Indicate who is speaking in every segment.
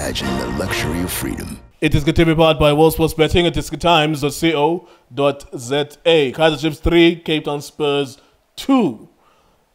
Speaker 1: imagine the luxury of freedom.
Speaker 2: It is going to be powered by World Sports Betting at tisketimes.co.za. Kaizer Chiefs 3, Cape Town Spurs 2.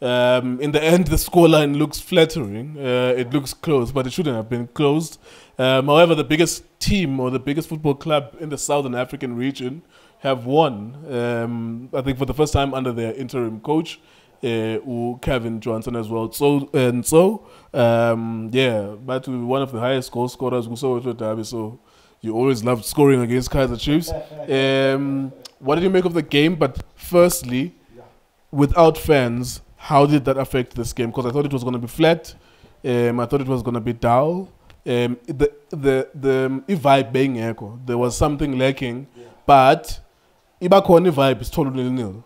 Speaker 2: In the end, the scoreline looks flattering. It looks close, but it shouldn't have been closed. However, the biggest team or the biggest football club in the Southern African region have won, I think for the first time under their interim coach, Kevin Johnson as well. So but one of the highest goal scorers, so you always loved scoring against Kaizer Chiefs. What did you make of the game? But firstly, without fans, how did that affect this game? Because I thought it was going to be flat. I thought it was going to be dull. The vibe being echo, there was something lacking, but Ibakoni vibe is totally nil.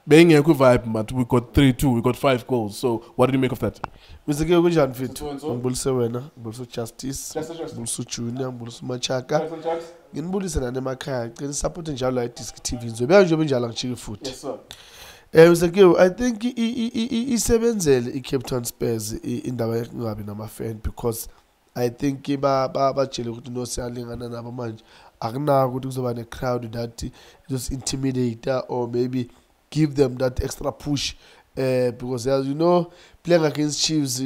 Speaker 2: Being a good vibe, but we got 3-2, we got 5 goals. So what did you make of that?
Speaker 3: Mr. Geo Jan Fit, Bulse Wena, Bulso Justice, Bulso Junior, Bulso Machaka, in Buddhist and Anemaka, can support and Jala TV. So, we are jobbing Jalang Chill Food. Yes, sir. Mr. Geo, I think he Cape Town Spurs in the way I'm a fan because I think Baba Chile no selling and another man. Agna would do a crowd that just intimidate or maybe give them that extra push because as you know, playing against Chiefs,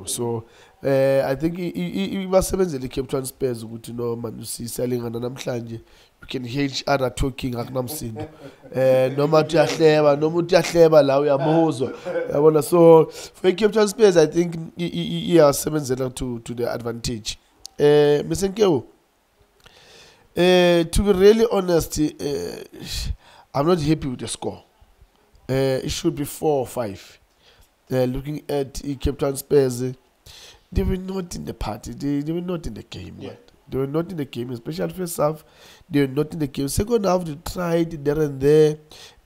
Speaker 3: so I think he was seven Cape Town Spurs good to know man you see selling and you can hear each other talking agnamsin no matter so for Cape Town Spurs I think he has 7-0 to the advantage. To be really honest, I'm not happy with the score. It should be 4 or 5. Looking at Cape Town Spurs, they were not in the party. They were not in the game. Yeah. They were not in the game, especially first half. They were not in the game. Second half, they tried there and there.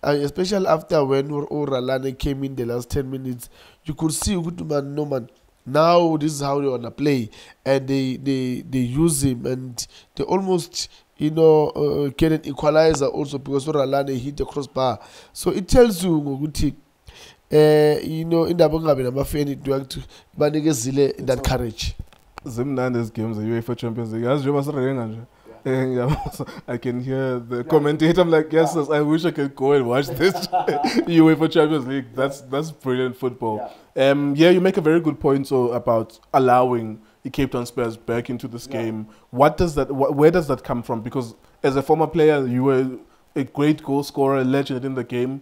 Speaker 3: Especially after when Oralane came in the last 10 minutes, you could see Goodman, no man. Now this is how they want to play, and they use him, and they almost get an equalizer also because Oralane hit the crossbar. So it tells you, in the Bungabi number fan it to Banigazile that courage.
Speaker 2: Zimnande's games, the UEFA Champions League. As you must I can hear the commentator. I'm like, yes, I wish I could go and watch this UEFA Champions League. That's brilliant football. You make a very good point about allowing the Cape Town Spurs back into this game. Where does that come from? Because as a former player, you were a great goal scorer, a legend in the game.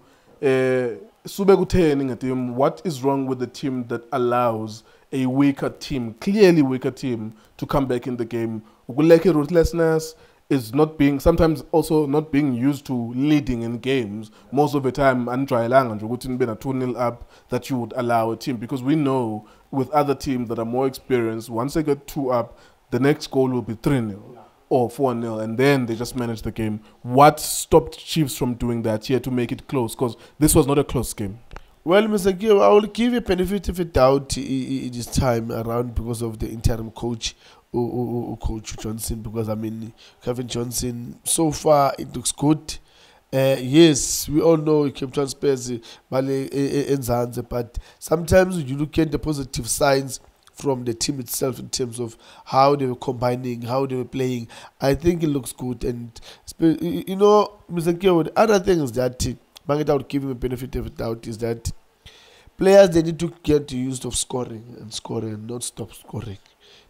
Speaker 2: What is wrong with the team that allows a weaker team, clearly weaker team, to come back in the game? Ruthlessness is sometimes also not being used to leading in games. Most of the time, and you wouldn't be a 2-0 up that you would allow a team, because we know with other teams that are more experienced, once they get 2 up, the next goal will be 3-0 or 4-0, and then they just manage the game. What stopped Chiefs from doing that here to make it close? Because this was not a close game.
Speaker 3: Well, Mr. Gil, I will give you a benefit of a doubt this time around because of the interim coach, Coach Johnson, because Kevin Johnson, so far it looks good. Yes, we all know Cape Town Spurs, but sometimes you look at the positive signs from the team itself in terms of how they were combining, how they were playing. I think it looks good. And, Mr. Gil, the other thing is that I would give him a benefit of a doubt is that players, they need to get used to scoring and not stop scoring.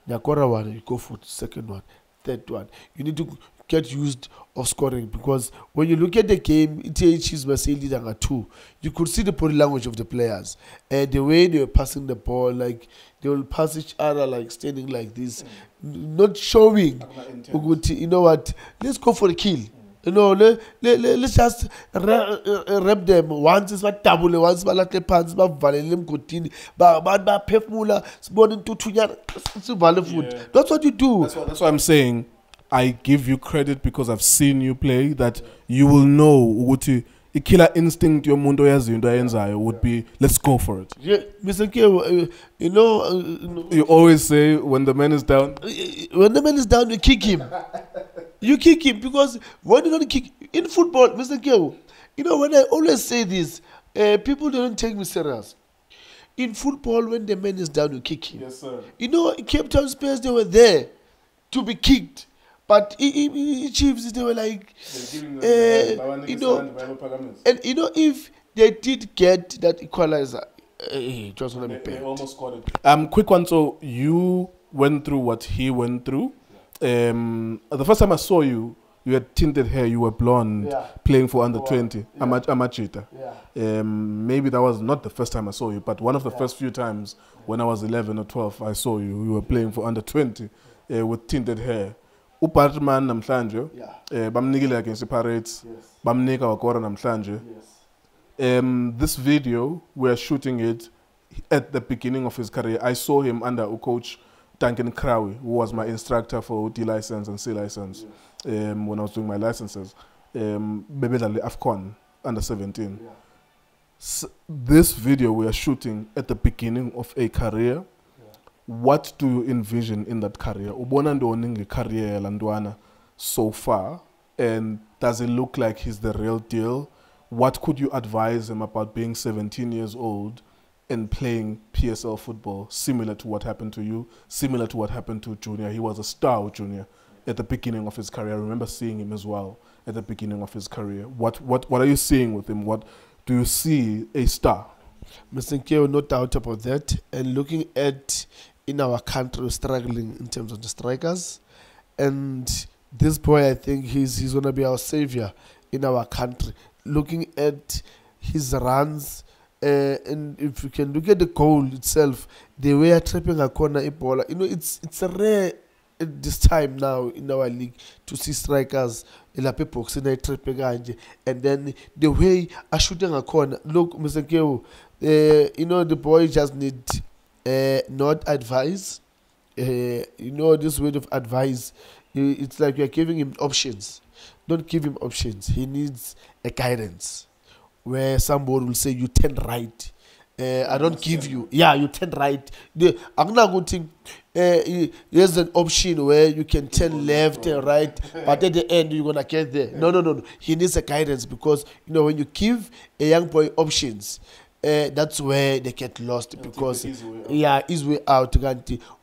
Speaker 3: One, you go for the second one, third one. You need to get used of scoring, because when you look at the game, Chiefs were saying at 2. You could see the body language of the players and the way they were passing the ball, like they will pass each other like standing like this, not showing. You know what? Let's go for the kill. Let's just rep them. Once is what double, once like the pants, but Valelim Gutini, but Pefmula, spawning to food. That's what you do.
Speaker 2: That's what I'm saying. I give you credit because I've seen you play, that you will know what a killer instinct your mundo would be. Let's go for it.
Speaker 3: Yeah, Mr. K,
Speaker 2: you always say when the man is down.
Speaker 3: When the man is down, you kick him. You kick him, because when you don't kick in football, Mr. K, when I always say this, people don't take me serious. in football, when the man is down, you kick him.
Speaker 2: Yes, sir.
Speaker 3: You know, Cape Town Spurs, they were there to be kicked. But Chiefs, they were like, you know, and you know, if they did get that equalizer, it was going to be
Speaker 2: They
Speaker 3: bad.
Speaker 2: almost scored it. Quick one. So you went through what he went through. The first time I saw you, you had tinted hair, you were blonde,
Speaker 3: Yeah.
Speaker 2: playing for under
Speaker 3: Yeah.
Speaker 2: 20,
Speaker 3: Yeah.
Speaker 2: Amachita.
Speaker 3: Yeah.
Speaker 2: Maybe that was not the first time I saw you, but one of the first few times when I was 11 or 12, I saw you. You were playing for under 20 with tinted hair. Upartman namhlanje, bamnikile against Pirates, bamnika wakora namhlanje. This video, we're shooting it at the beginning of his career. I saw him under coach Duncan Krawi, who was my instructor for D license and C license when I was doing my licenses. Bebedale Afcon under 17. This video we are shooting at the beginning of a career. What do you envision in that career? Ubona ndoni career landwana so far, and does it look like he's the real deal? What could you advise him about being 17 years old and playing PSL football, similar to what happened to you, similar to what happened to Junior? He was a star with Junior at the beginning of his career. I remember seeing him as well at the beginning of his career. What are you seeing with him? What do you see a star?
Speaker 3: Mr. Nkeo, no doubt about that. And looking at in our country, struggling in terms of the strikers, and this boy, I think he's gonna be our savior in our country. Looking at his runs, and if you can look at the goal itself, they were trapping a corner Ebola. You know, it's a rare at this time now in our league to see strikers boxing and then the way are shooting a corner. Look, Mr. Nkeo, you know, the boy just need not advice. You know, this word of advice, it's like you're giving him options. Don't give him options. He needs a guidance where somebody will say, you turn right. I don't give you. Yeah, you turn right. I'm not going to think there's an option where you can turn left and right, but at the end you're going to get there. No. He needs a guidance because, you know, when you give a young boy options, that's where they get lost because his way out.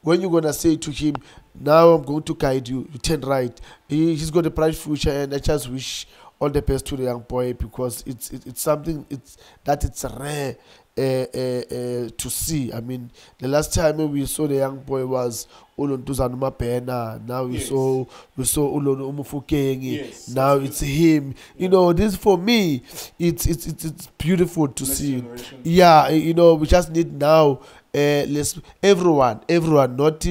Speaker 3: When you're gonna say to him, now I'm going to guide you, you turn right. He's got a bright future, and I just wish all the best to the young boy because it's something it's rare to see. I mean, the last time we saw the young boy was Olontuzanu Mapena. Now we saw Olono Umufukengi. Now it's him. You know, this for me, it's beautiful to see. Yeah, you know, we just need now everyone, not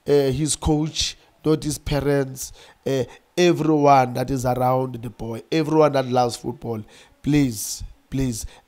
Speaker 3: his coach, not his parents, everyone that is around the boy, everyone that loves football. Please,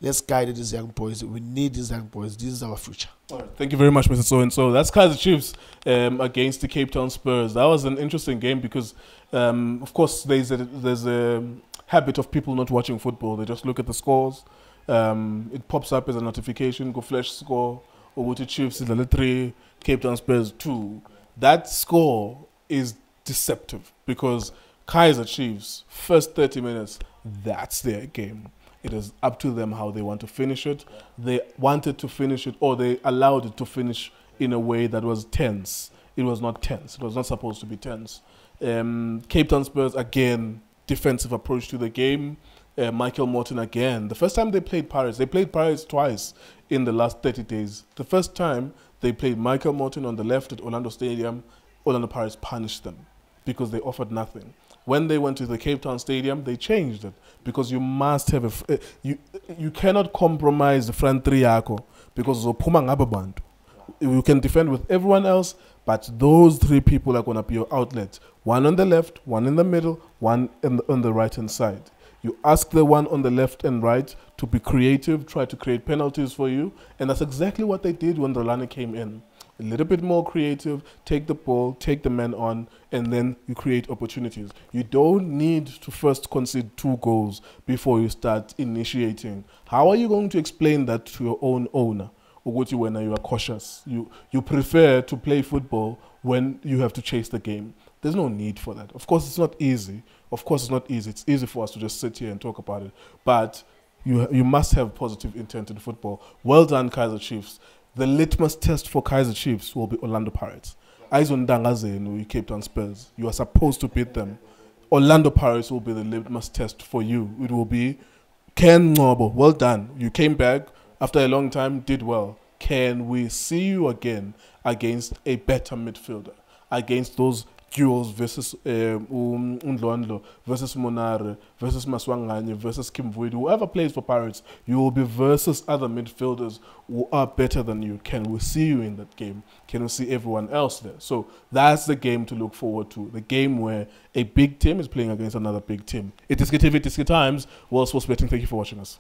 Speaker 3: let's guide these young boys. We need these young boys. This is our future.
Speaker 2: All right. Thank you very much, Mr. So-and-so. That's Kaizer Chiefs against the Cape Town Spurs. That was an interesting game because, of course, there's a habit of people not watching football. They just look at the scores. It pops up as a notification, go flash score, Obuti Chiefs is 3, Cape Town Spurs 2. That score is deceptive because Kaizer Chiefs, first 30 minutes, that's their game. It is up to them how they want to finish it. They wanted to finish it, or they allowed it to finish in a way that was tense. It was not tense. It was not supposed to be tense. Cape Town Spurs, again, defensive approach to the game. Michael Morton again. The first time they played Pirates twice in the last 30 days. The first time they played Michael Morton on the left at Orlando Stadium, Orlando Pirates punished them because they offered nothing. When they went to the Cape Town Stadium, they changed it because you must have you cannot compromise the front three yako because you can defend with everyone else, but those three people are going to be your outlet. One on the left, one in the middle, one on the right-hand side. You ask the one on the left and right to be creative, try to create penalties for you, and that's exactly what they did when Rolani came in. A little bit more creative, take the ball, take the man on, and then you create opportunities. You don't need to first concede 2 goals before you start initiating. How are you going to explain that to your own owner? Uguti when you are cautious. You prefer to play football when you have to chase the game. There's no need for that. Of course, it's not easy. It's easy for us to just sit here and talk about it. But you must have positive intent in football. Well done, Kaizer Chiefs. The litmus test for Kaizer Chiefs will be Orlando Pirates. Aizondangazenu, Cape Town Spurs. You are supposed to beat them. Orlando Pirates will be the litmus test for you. It will be, Ken Ngobo, well done. You came back after a long time, did well. Can we see you again against a better midfielder? Against those duels versus Undloandlo, versus Monare, versus Maswanganye, versus Kimvuidi. Whoever plays for Pirates, you will be versus other midfielders who are better than you. Can we see you in that game? Can we see everyone else there? So that's the game to look forward to. The game where a big team is playing against another big team. It is KTV Times. World Sports Betting. Thank you for watching us.